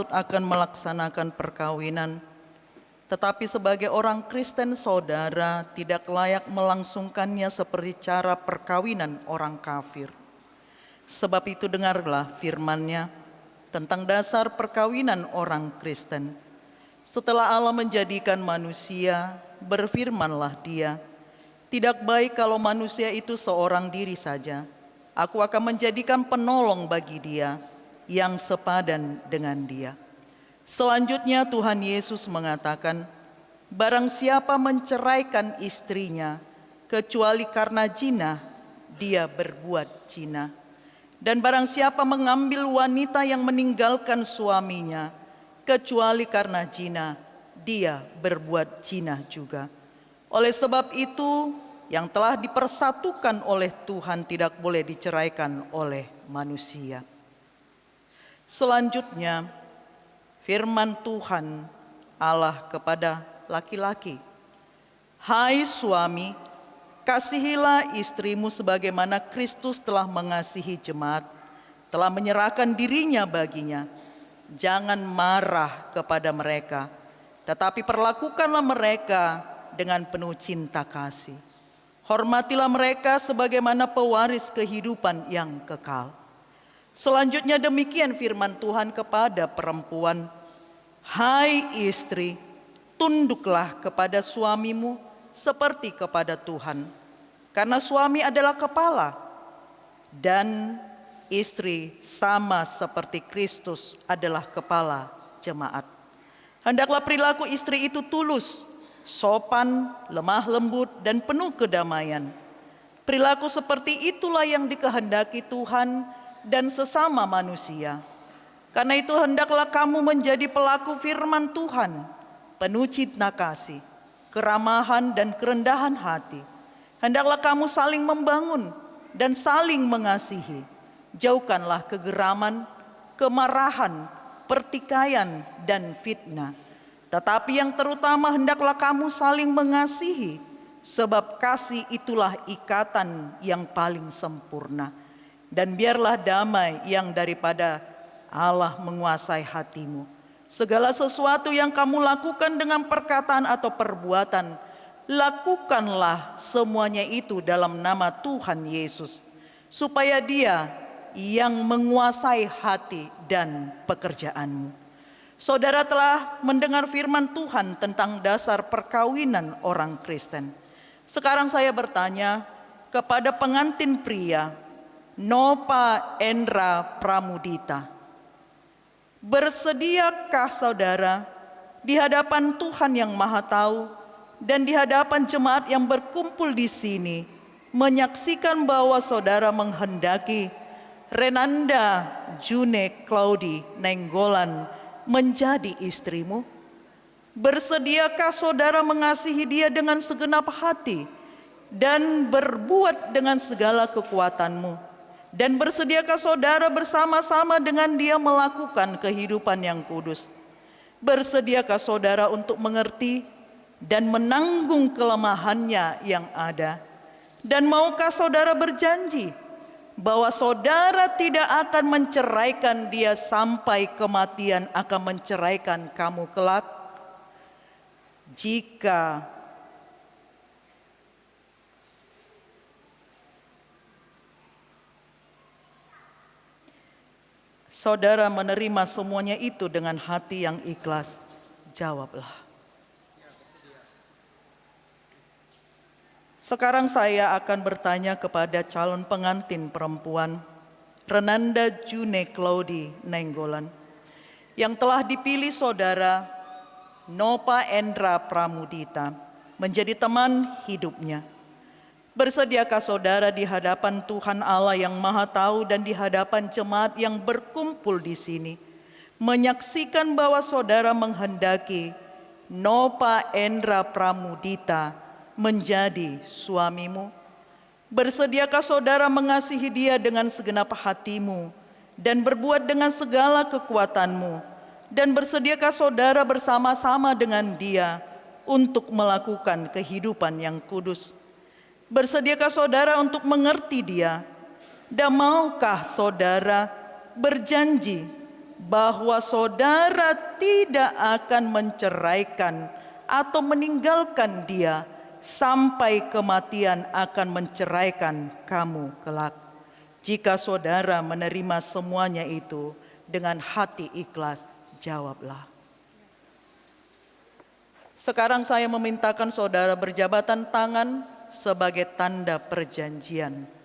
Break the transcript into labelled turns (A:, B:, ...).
A: akan melaksanakan perkawinan, tetapi sebagai orang Kristen saudara tidak layak melangsungkannya seperti cara perkawinan orang kafir. Sebab itu dengarlah firman-Nya tentang dasar perkawinan orang Kristen. Setelah Allah menjadikan manusia, berfirmanlah Dia, "Tidak baik kalau manusia itu seorang diri saja. Aku akan menjadikan penolong bagi dia yang sepadan dengan dia." Selanjutnya Tuhan Yesus mengatakan, "Barang siapa menceraikan istrinya, kecuali karena zina, dia berbuat zina. Dan barang siapa mengambil wanita yang meninggalkan suaminya, kecuali karena zina, dia berbuat zina juga. Oleh sebab itu, yang telah dipersatukan oleh Tuhan tidak boleh diceraikan oleh manusia." Selanjutnya, firman Tuhan Allah kepada laki-laki, "Hai suami, kasihilah istrimu sebagaimana Kristus telah mengasihi jemaat, telah menyerahkan dirinya baginya. Jangan marah kepada mereka, tetapi perlakukanlah mereka dengan penuh cinta kasih. Hormatilah mereka sebagaimana pewaris kehidupan yang kekal." Selanjutnya demikian firman Tuhan kepada perempuan, "Hai istri, tunduklah kepada suamimu seperti kepada Tuhan. Karena suami adalah kepala, dan istri sama seperti Kristus adalah kepala jemaat. Hendaklah perilaku istri itu tulus, sopan, lemah lembut, dan penuh kedamaian. Perilaku seperti itulah yang dikehendaki Tuhan dan sesama manusia. Karena itu hendaklah kamu menjadi pelaku firman Tuhan, penuh cinta kasih, keramahan, dan kerendahan hati. Hendaklah kamu saling membangun dan saling mengasihi. Jauhkanlah kegeraman, kemarahan, pertikaian, dan fitnah. Tetapi yang terutama hendaklah kamu saling mengasihi, sebab kasih itulah ikatan yang paling sempurna. Dan biarlah damai yang daripada Allah menguasai hatimu. Segala sesuatu yang kamu lakukan dengan perkataan atau perbuatan, lakukanlah semuanya itu dalam nama Tuhan Yesus, supaya Dia yang menguasai hati dan pekerjaanmu." Saudara telah mendengar firman Tuhan tentang dasar perkawinan orang Kristen. Sekarang saya bertanya kepada pengantin pria, Nova Endra Pramudita, bersediakah saudara di hadapan Tuhan yang Maha Tahu dan di hadapan jemaat yang berkumpul di sini menyaksikan bahwa saudara menghendaki Renanda June Claudi Nenggolan menjadi istrimu? Bersediakah saudara mengasihi dia dengan segenap hati dan berbuat dengan segala kekuatanmu? Dan bersediakah saudara bersama-sama dengan dia melakukan kehidupan yang kudus? Bersediakah saudara untuk mengerti dan menanggung kelemahannya yang ada? Dan maukah saudara berjanji bahwa saudara tidak akan menceraikan dia sampai kematian akan menceraikan kamu kelak? Jika saudara menerima semuanya itu dengan hati yang ikhlas, jawablah. Sekarang saya akan bertanya kepada calon pengantin perempuan, Renanda June Claudi Nenggolan, yang telah dipilih saudara Nova Endra Pramudita menjadi teman hidupnya. Bersediakah saudara di hadapan Tuhan Allah yang Maha Tahu dan di hadapan jemaat yang berkumpul di sini menyaksikan bahwa saudara menghendaki Nova Endra Pramudita menjadi suamimu? Bersediakah saudara mengasihi dia dengan segenap hatimu dan berbuat dengan segala kekuatanmu? Dan bersediakah saudara bersama-sama dengan dia untuk melakukan kehidupan yang kudus? Bersediakah saudara untuk mengerti dia? Dan maukah saudara berjanji bahwa saudara tidak akan menceraikan atau meninggalkan dia sampai kematian akan menceraikan kamu kelak. Jika saudara menerima semuanya itu dengan hati ikhlas, jawablah. Sekarang saya memintakan saudara berjabatan tangan sebagai tanda perjanjian.